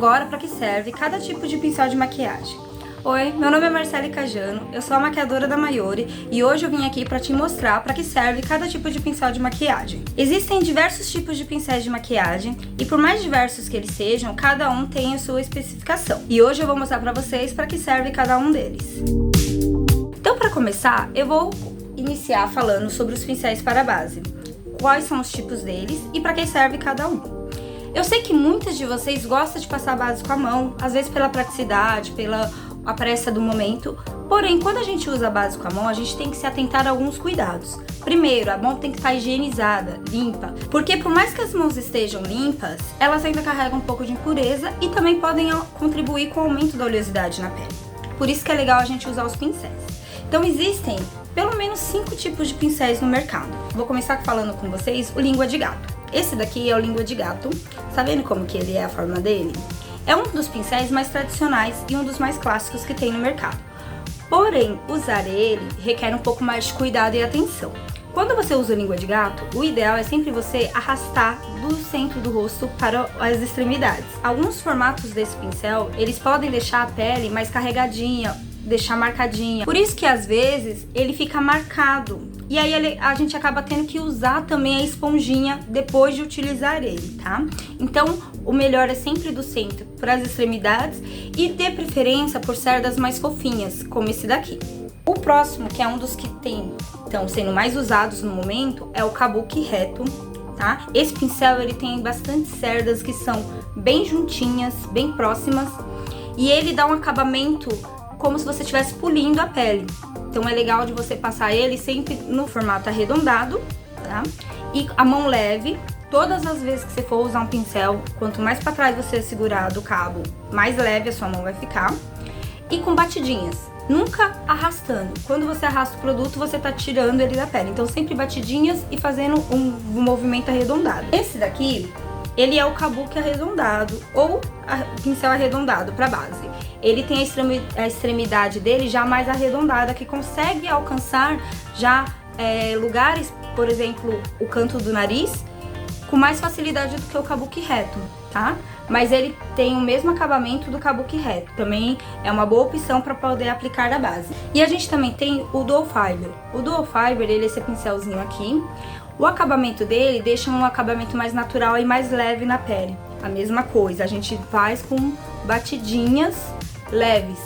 agora para que serve cada tipo de pincel de maquiagem. Oi, meu nome é Marcele Cajano, eu sou a maquiadora da Mayori e hoje eu vim aqui para te mostrar para que serve cada tipo de pincel de maquiagem. Existem diversos tipos de pincéis de maquiagem e por mais diversos que eles sejam, cada um tem a sua especificação. E hoje eu vou mostrar para vocês para que serve cada um deles. Então, para começar, eu vou iniciar falando sobre os pincéis para base, quais são os tipos deles e para que serve cada um. Eu sei que muitas de vocês gostam de passar a base com a mão, às vezes pela praticidade, pela pressa do momento, porém, quando a gente usa a base com a mão, a gente tem que se atentar a alguns cuidados. Primeiro, a mão tem que estar higienizada, limpa, porque por mais que as mãos estejam limpas, elas ainda carregam um pouco de impureza e também podem contribuir com o aumento da oleosidade na pele. Por isso que é legal a gente usar os pincéis. Então existem pelo menos 5 tipos de pincéis no mercado. Vou começar falando com vocês o língua de gato. Esse daqui é o língua de gato. Tá vendo como que ele é a forma dele? É um dos pincéis mais tradicionais e um dos mais clássicos que tem no mercado. Porém, usar ele requer um pouco mais de cuidado e atenção. Quando você usa língua de gato, o ideal é sempre você arrastar do centro do rosto para as extremidades. Alguns formatos desse pincel, eles podem deixar a pele mais carregadinha, deixar marcadinha. Por isso que às vezes ele fica marcado. E aí a gente acaba tendo que usar também a esponjinha depois de utilizar ele, tá? Então, o melhor é sempre do centro para as extremidades e de preferência por cerdas mais fofinhas, como esse daqui. O próximo, que é um dos que estão sendo mais usados no momento, é o kabuki reto, tá? Esse pincel ele tem bastante cerdas que são bem juntinhas, bem próximas, e ele dá um acabamento como se você estivesse polindo a pele. Então é legal de você passar ele sempre no formato arredondado, tá? E a mão leve. Todas as vezes que você for usar um pincel, quanto mais para trás você segurar do cabo, mais leve a sua mão vai ficar. E com batidinhas, nunca arrastando. Quando você arrasta o produto, você tá tirando ele da pele. Então sempre batidinhas e fazendo um movimento arredondado. Esse daqui, ele é o kabuki arredondado ou pincel arredondado para base. Ele tem a extremidade dele já mais arredondada, que consegue alcançar já lugares, por exemplo, o canto do nariz, com mais facilidade do que o kabuki reto, tá? Mas ele tem o mesmo acabamento do kabuki reto, também é uma boa opção para poder aplicar na base. E a gente também tem o Dual Fiber. O Dual Fiber, ele é esse pincelzinho aqui. O acabamento dele deixa um acabamento mais natural e mais leve na pele. A mesma coisa, a gente faz com batidinhas leves,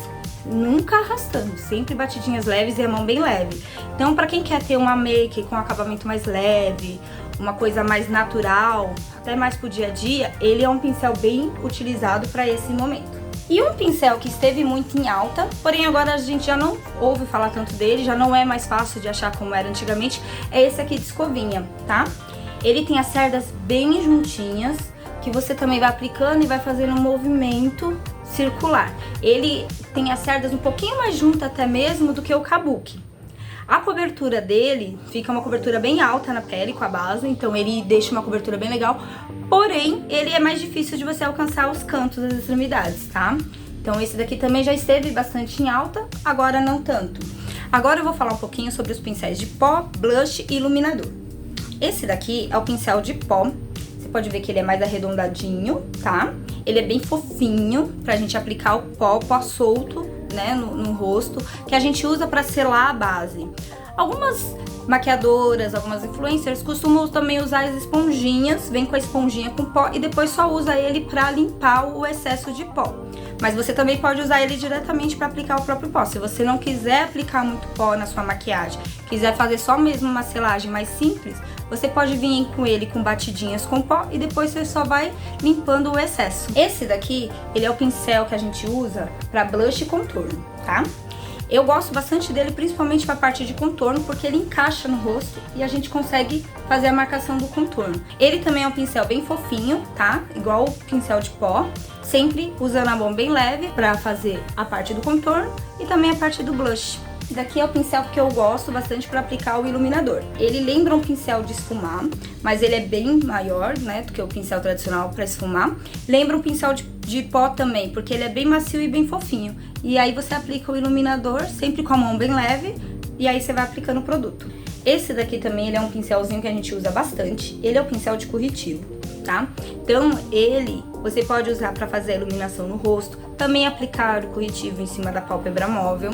nunca arrastando, sempre batidinhas leves e a mão bem leve. Então, para quem quer ter uma make com acabamento mais leve, uma coisa mais natural, até mais pro dia a dia, ele é um pincel bem utilizado para esse momento. E um pincel que esteve muito em alta, porém agora a gente já não ouve falar tanto dele, já não é mais fácil de achar como era antigamente, é esse aqui de escovinha, tá? Ele tem as cerdas bem juntinhas, que você também vai aplicando e vai fazendo um movimento circular. Ele tem as cerdas um pouquinho mais juntas até mesmo do que o kabuki. A cobertura dele fica uma cobertura bem alta na pele com a base, então ele deixa uma cobertura bem legal, porém ele é mais difícil de você alcançar os cantos das extremidades, tá? Então esse daqui também já esteve bastante em alta, agora não tanto. Agora eu vou falar um pouquinho sobre os pincéis de pó, blush e iluminador. Esse daqui é o pincel de pó. Você pode ver que ele é mais arredondadinho, tá? Ele é bem fofinho pra gente aplicar o pó solto, né, no rosto, que a gente usa pra selar a base. Algumas maquiadoras, algumas influencers costumam também usar as esponjinhas, vem com a esponjinha com pó e depois só usa ele pra limpar o excesso de pó. Mas você também pode usar ele diretamente para aplicar o próprio pó. Se você não quiser aplicar muito pó na sua maquiagem, quiser fazer só mesmo uma selagem mais simples, você pode vir com ele com batidinhas com pó e depois você só vai limpando o excesso. Esse daqui, ele é o pincel que a gente usa para blush e contorno, tá? Eu gosto bastante dele, principalmente para a parte de contorno, porque ele encaixa no rosto e a gente consegue fazer a marcação do contorno. Ele também é um pincel bem fofinho, tá? Igual o pincel de pó, sempre usando a mão bem leve para fazer a parte do contorno e também a parte do blush. Esse daqui é o pincel que eu gosto bastante para aplicar o iluminador. Ele lembra um pincel de esfumar, mas ele é bem maior, né, do que o pincel tradicional para esfumar. Lembra um pincel de pó também, porque ele é bem macio e bem fofinho. E aí você aplica o iluminador sempre com a mão bem leve e aí você vai aplicando o produto. Esse daqui também ele é um pincelzinho que a gente usa bastante. Ele é o pincel de corretivo, tá? Então ele, Você pode usar para fazer a iluminação no rosto, também aplicar o corretivo em cima da pálpebra móvel.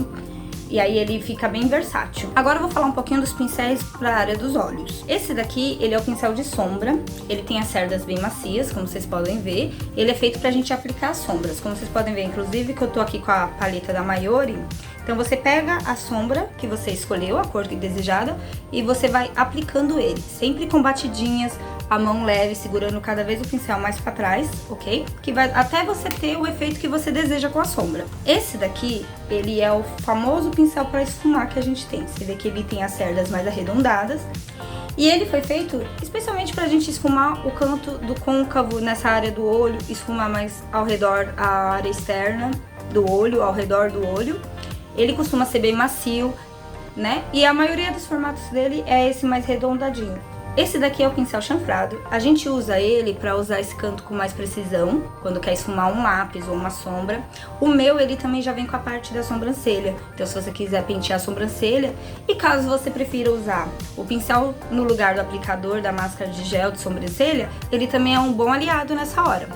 E aí ele fica bem versátil. Agora eu vou falar um pouquinho dos pincéis para a área dos olhos. Esse daqui, ele é o pincel de sombra. Ele tem as cerdas bem macias, como vocês podem ver. Ele é feito pra gente aplicar as sombras. Como vocês podem ver, inclusive, que eu tô aqui com a paleta da Mayori. Então você pega a sombra que você escolheu, a cor desejada, e você vai aplicando ele, sempre com batidinhas, a mão leve, segurando cada vez o pincel mais pra trás, ok? Que vai até você ter o efeito que você deseja com a sombra. Esse daqui, ele é o famoso pincel para esfumar que a gente tem. Você vê que ele tem as cerdas mais arredondadas. E ele foi feito especialmente pra gente esfumar o canto do côncavo nessa área do olho, esfumar mais ao redor a área externa do olho, ao redor do olho. Ele costuma ser bem macio, né? E a maioria dos formatos dele é esse mais redondadinho. Esse daqui é o pincel chanfrado. A gente usa ele para usar esse canto com mais precisão, quando quer esfumar um lápis ou uma sombra. O meu, ele também já vem com a parte da sobrancelha. Então, se você quiser pentear a sobrancelha, e caso você prefira usar o pincel no lugar do aplicador da máscara de gel de sobrancelha, ele também é um bom aliado nessa hora.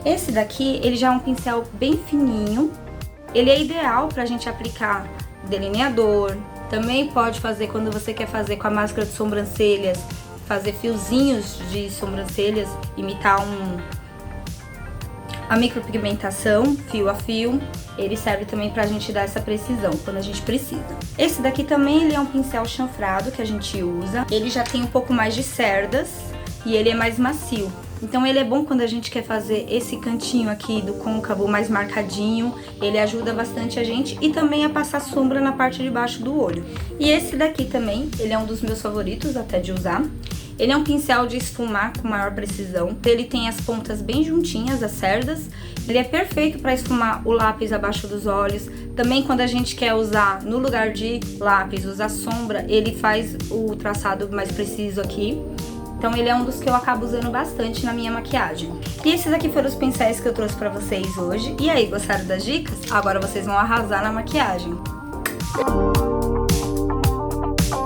Esse daqui, ele já é um pincel bem fininho. Ele é ideal pra gente aplicar delineador. Também pode fazer quando você quer fazer com a máscara de sobrancelhas, fazer fiozinhos de sobrancelhas, imitar a micropigmentação, fio a fio. Ele serve também pra gente dar essa precisão quando a gente precisa. Esse daqui também ele é um pincel chanfrado que a gente usa. Ele já tem um pouco mais de cerdas e ele é mais macio. Então ele é bom quando a gente quer fazer esse cantinho aqui do côncavo mais marcadinho. Ele ajuda bastante a gente e também a passar sombra na parte de baixo do olho. E esse daqui também, ele é um dos meus favoritos até de usar. Ele é um pincel de esfumar com maior precisão. Ele tem as pontas bem juntinhas, as cerdas. Ele é perfeito para esfumar o lápis abaixo dos olhos. Também quando a gente quer usar, no lugar de lápis, usar sombra, ele faz o traçado mais preciso aqui. Então ele é um dos que eu acabo usando bastante na minha maquiagem. E esses aqui foram os pincéis que eu trouxe pra vocês hoje. E aí, gostaram das dicas? Agora vocês vão arrasar na maquiagem.